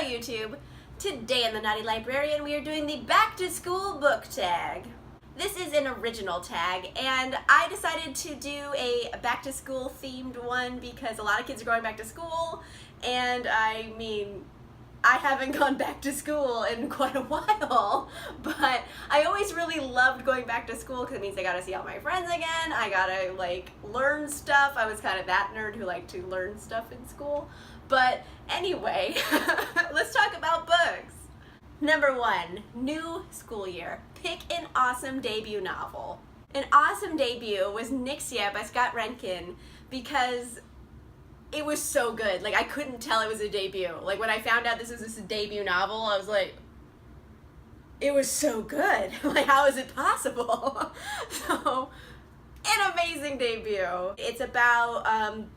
Hello YouTube! Today in the Naughty Librarian we are doing the back to school book tag. This is an original tag and I decided to do a back to school themed one because a lot of kids are going back to school and I haven't gone back to school in quite a while, but I always really loved going back to school because it means I got to see all my friends again, I got to learn stuff. I was kind of that nerd who liked to learn stuff in school. But anyway, let's talk about books. Number 1, new school year. Pick an awesome debut novel. An awesome debut was Nyxia by Scot because it was so good. Like, I couldn't tell it was a debut. Like, when I found out this was a debut novel, I was like, it was so good. Like, how is it possible? So, an amazing debut. It's about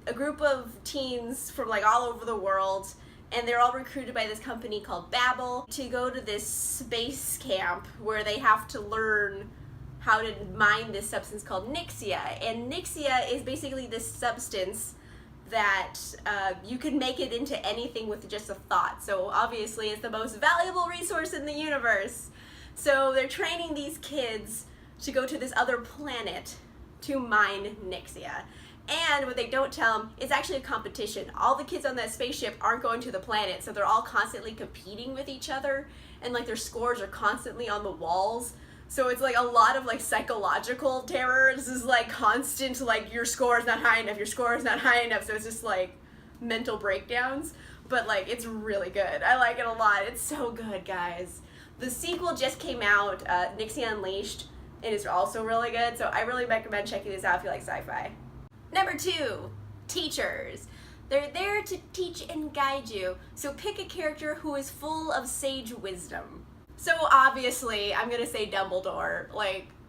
a group of teens from all over the world, and they're all recruited by this company called Babel to go to this space camp where they have to learn how to mine this substance called Nyxia. And Nyxia is basically this substance that you can make it into anything with just a thought. So obviously it's the most valuable resource in the universe. So they're training these kids to go to this other planet to mine Nyxia. And what they don't tell them, it's actually a competition. All the kids on that spaceship aren't going to the planet, so they're all constantly competing with each other, and their scores are constantly on the walls. So it's a lot of psychological terror. This is constant your score is not high enough, your score is not high enough, so it's just mental breakdowns. But it's really good. I like it a lot. It's so good, guys. The sequel just came out, Nyxia Unleashed. It is also really good, so I really recommend checking this out if you like sci-fi. Number 2, teachers. They're there to teach and guide you, so pick a character who is full of sage wisdom. So obviously, I'm gonna say Dumbledore.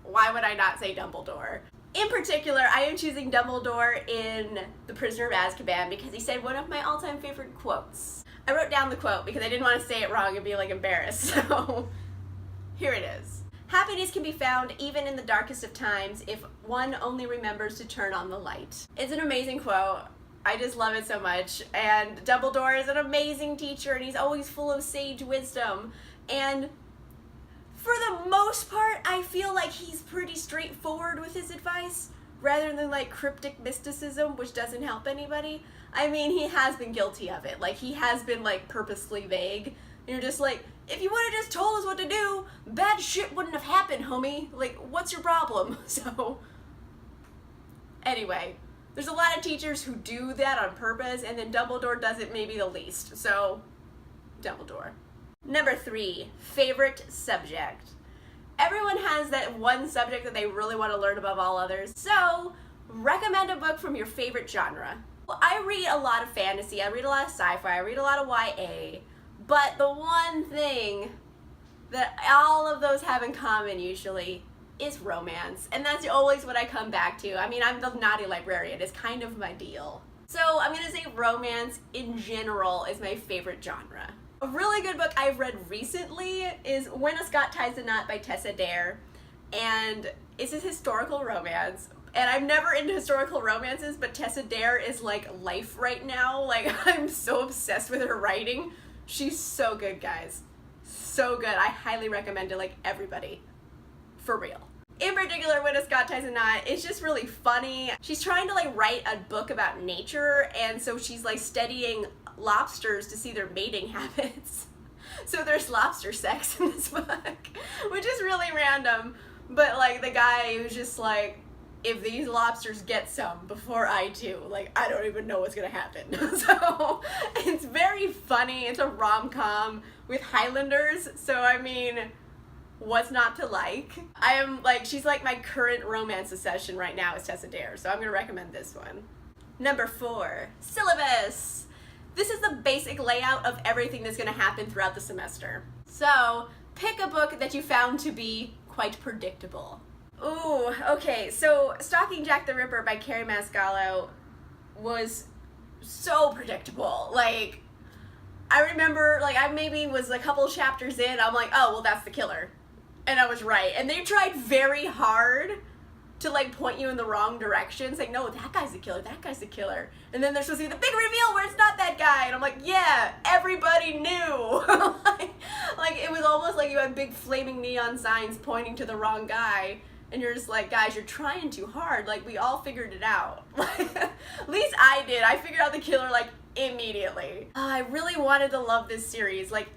Why would I not say Dumbledore? In particular, I am choosing Dumbledore in The Prisoner of Azkaban because he said one of my all-time favorite quotes. I wrote down the quote because I didn't want to say it wrong and be embarrassed, so here it is. Happiness can be found even in the darkest of times if one only remembers to turn on the light. It's an amazing quote. I just love it so much. And Dumbledore is an amazing teacher and he's always full of sage wisdom. And for the most part, I feel like he's pretty straightforward with his advice rather than cryptic mysticism, which doesn't help anybody. I mean, he has been guilty of it. He has been purposely vague. And you're just if you would have just told us what to do, bad shit wouldn't have happened, homie. What's your problem? So, anyway, there's a lot of teachers who do that on purpose, and then Dumbledore does it maybe the least. So, Dumbledore. Number 3, favorite subject. Everyone has that one subject that they really want to learn above all others. So, recommend a book from your favorite genre. Well, I read a lot of fantasy, I read a lot of sci-fi, I read a lot of YA. But the one thing that all of those have in common usually is romance. And that's always what I come back to. I mean, I'm the Naughty Librarian. It's kind of my deal. So I'm going to say romance in general is my favorite genre. A really good book I've read recently is When a Scot Ties a Knot by Tessa. And it's a historical romance. And I'm never into historical romances, but Tessa is life right now. I'm so obsessed with her writing. She's so good, guys. So good. I highly recommend it, everybody. For real. In particular, When a Scot Ties a Knot, it's just really funny. She's trying to, write a book about nature, and so she's, studying lobsters to see their mating habits. So there's lobster sex in this book, which is really random. But, the guy who's just if these lobsters get some before I do, I don't even know what's gonna happen. So, it's very funny. It's a rom-com with Highlanders, so I mean, what's not to like? I am, she's my current romance obsession right now is Tessa, so I'm gonna recommend this one. Number 4, Syllabus. This is the basic layout of everything that's gonna happen throughout the semester. So, pick a book that you found to be quite predictable. Ooh, okay, so Stalking Jack the Ripper by Kerri Maniscalco was so predictable. I remember, I maybe was a couple chapters in, I'm oh, well, that's the killer. And I was right. And they tried very hard to like point you in the wrong direction, saying, no, that guy's the killer, that guy's the killer. And then there's supposed to be the big reveal where it's not that guy. And I'm like, yeah, everybody knew. like it was almost like you had big flaming neon signs pointing to the wrong guy. And you're just like, guys, you're trying too hard. Like, we all figured it out. At least I did. I figured out the killer, like, immediately. I really wanted to love this series. Like,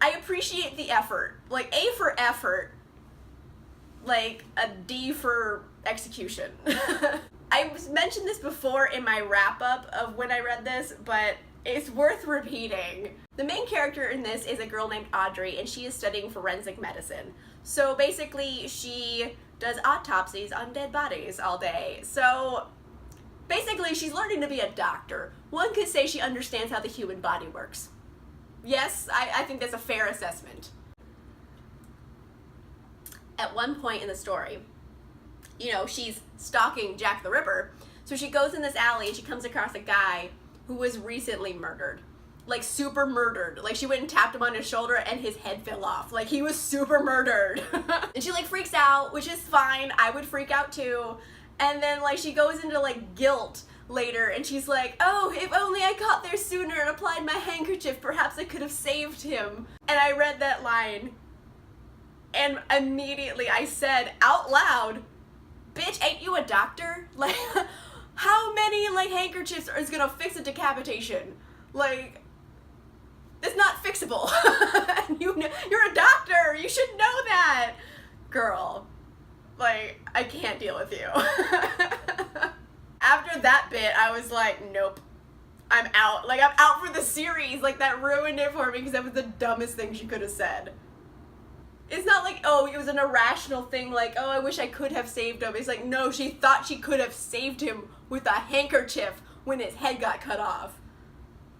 I appreciate the effort. Like, A for effort. Like, a D for execution. I mentioned this before in my wrap-up of when I read this, but it's worth repeating. The main character in this is a girl named Audrey, and she is studying forensic medicine. So basically, she does autopsies on dead bodies all day. So basically, she's learning to be a doctor. One could say she understands how the human body works. Yes, I think that's a fair assessment. At one point in the story, you know, she's stalking Jack the Ripper. So she goes in this alley and she comes across a guy who was recently murdered. Like, super murdered. Like, she went and tapped him on his shoulder and his head fell off. Like, he was super murdered. And she, like, freaks out, which is fine. I would freak out, too. And then, like, she goes into, like, guilt later, and she's like, oh, if only I got there sooner and applied my handkerchief, perhaps I could have saved him. And I read that line, and immediately I said out loud, bitch, ain't you a doctor? Like, how many, like, handkerchiefs is gonna fix a decapitation? Like, it's not fixable. You're a doctor. You should know that. Girl, like, I can't deal with you. After that bit, I was like, nope, I'm out. Like, I'm out for the series. Like, that ruined it for me because that was the dumbest thing she could have said. It's not like, oh, it was an irrational thing, like, oh, I wish I could have saved him. It's like, no, she thought she could have saved him with a handkerchief when his head got cut off.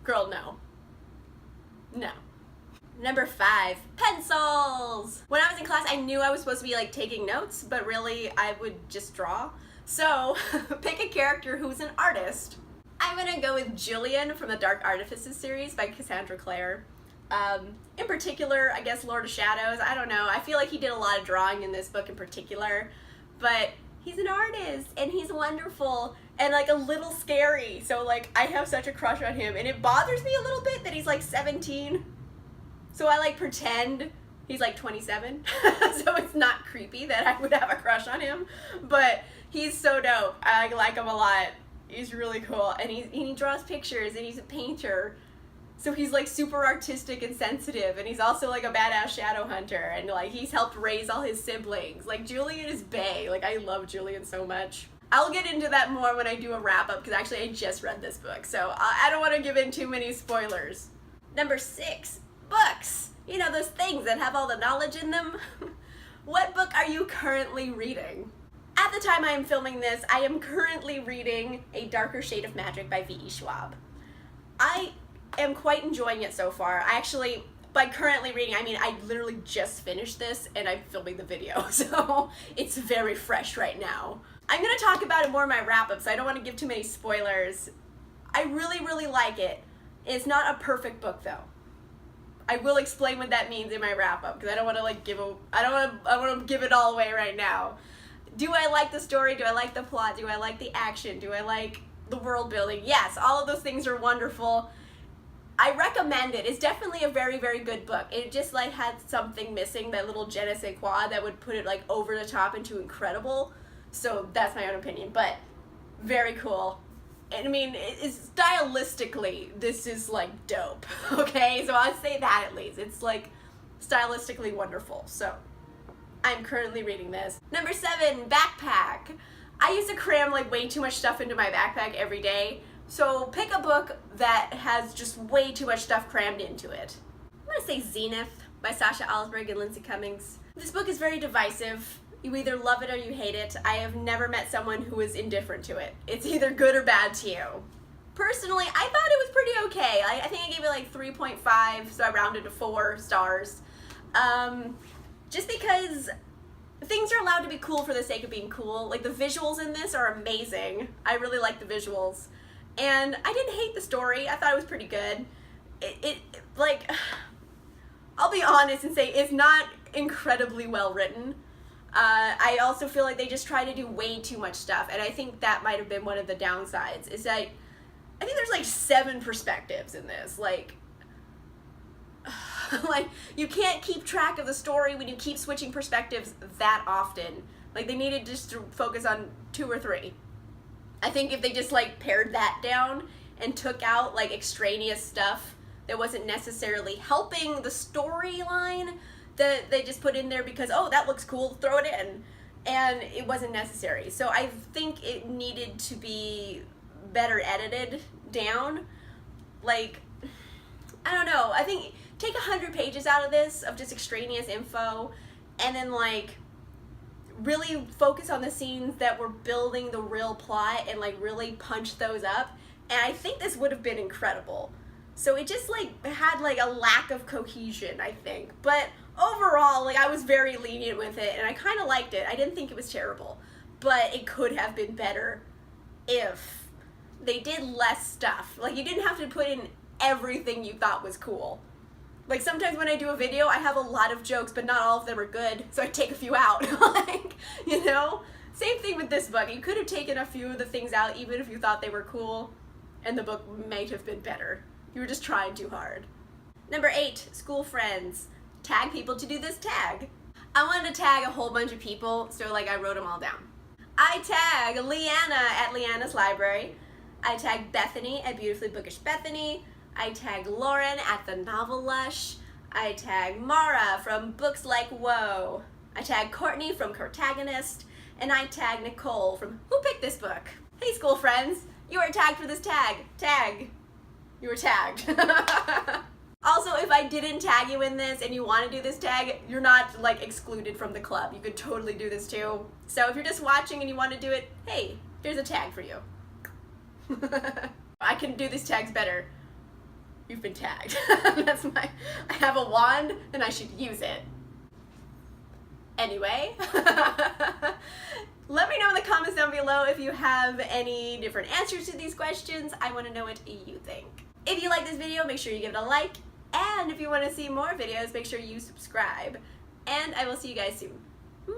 Girl, no. No. Number 5, pencils. When I was in class, I knew I was supposed to be like taking notes, but really I would just draw. So pick a character who's an artist. I'm gonna go with Julian from the Dark Artifices series by Cassandra Clare. In particular, I guess Lord of Shadows. I don't know. I feel like he did a lot of drawing in this book in particular, but he's an artist and he's wonderful and like a little scary. So like I have such a crush on him, and it bothers me a little bit that he's like 17. So I like pretend he's like 27. So it's not creepy that I would have a crush on him, but he's so dope. I like him a lot. He's really cool, and he draws pictures, and he's a painter. So he's like super artistic and sensitive, and he's also like a badass shadow hunter, and like he's helped raise all his siblings. Like, Julian is bae. Like, I love Julian so much. I'll get into that more when I do a wrap up, because actually I just read this book, so I don't want to give in too many spoilers. Number 6, books. You know, those things that have all the knowledge in them. What book are you currently reading? At the time I am filming this, I am currently reading A Darker Shade of Magic by V.E. Schwab. I am quite enjoying it so far. I actually, by currently reading, I mean I literally just finished this and I'm filming the video, so it's very fresh right now. I'm going to talk about it more in my wrap-up, so I don't want to give too many spoilers. I really, really like it. It's not a perfect book, though. I will explain what that means in my wrap-up, because I don't want to like I want to give it all away right now. Do I like the story? Do I like the plot? Do I like the action? Do I like the world building? Yes, all of those things are wonderful. I recommend it. It's definitely a very, very good book. It just like had something missing, that little je ne sais quoi that would put it like over the top into incredible. So that's my own opinion, but very cool. And I mean, it's stylistically, this is like dope, okay? So I'd say that at least. It's like stylistically wonderful, so I'm currently reading this. Number 7, backpack. I used to cram like way too much stuff into my backpack every day, so pick a book that has just way too much stuff crammed into it. I'm gonna say Zenith by Sasha Alsberg and Lindsay Cummings. This book is very divisive. You either love it or you hate it. I have never met someone who is indifferent to it. It's either good or bad to you. Personally, I thought it was pretty okay. I think I gave it like 3.5, so I rounded to 4 stars. Just because things are allowed to be cool for the sake of being cool. Like, the visuals in this are amazing. I really like the visuals. And I didn't hate the story. I thought it was pretty good. Like, I'll be honest and say it's not incredibly well written. I also feel like they just try to do way too much stuff, and I think that might have been one of the downsides, is that I think there's like 7 perspectives in this. Like, like, you can't keep track of the story when you keep switching perspectives that often. Like, they needed just to focus on 2 or 3. I think if they just, like, pared that down and took out, like, extraneous stuff that wasn't necessarily helping the storyline that they just put in there because, oh, that looks cool, throw it in, and it wasn't necessary. So I think it needed to be better edited down. Like, I don't know, I think take 100 pages out of this, of just extraneous info, and then, like, really focus on the scenes that were building the real plot and, like, really punch those up, and I think this would have been incredible. So it just, like, had, like, a lack of cohesion, I think. But overall, like, I was very lenient with it, and I kind of liked it. I didn't think it was terrible, but it could have been better if they did less stuff. Like, you didn't have to put in everything you thought was cool. Like, sometimes when I do a video, I have a lot of jokes, but not all of them are good, so I take a few out. Like, you know? Same thing with this book. You could have taken a few of the things out, even if you thought they were cool, and the book might have been better. You were just trying too hard. Number 8, school friends. Tag people to do this tag. I wanted to tag a whole bunch of people, so, like, I wrote them all down. I tag Leanna at Leanna's Library. I tag Bethany at Beautifully Bookish Bethany. I tag Lauren at The Novel Lush. I tag Mara from Books Like Whoa. I tag Courtney from Cortagonist. And I tag Nicole from Who Picked This Book? Hey, school friends, you are tagged for this tag. Tag. You were tagged. Also, if I didn't tag you in this and you want to do this tag, you're not, like, excluded from the club. You could totally do this too. So if you're just watching and you want to do it, hey, here's a tag for you. I can do these tags better. You've been tagged. I have a wand and I should use it. Anyway, let me know in the comments down below if you have any different answers to these questions. I want to know what you think. If you like this video, make sure you give it a like. And if you want to see more videos, make sure you subscribe. And I will see you guys soon. Bye!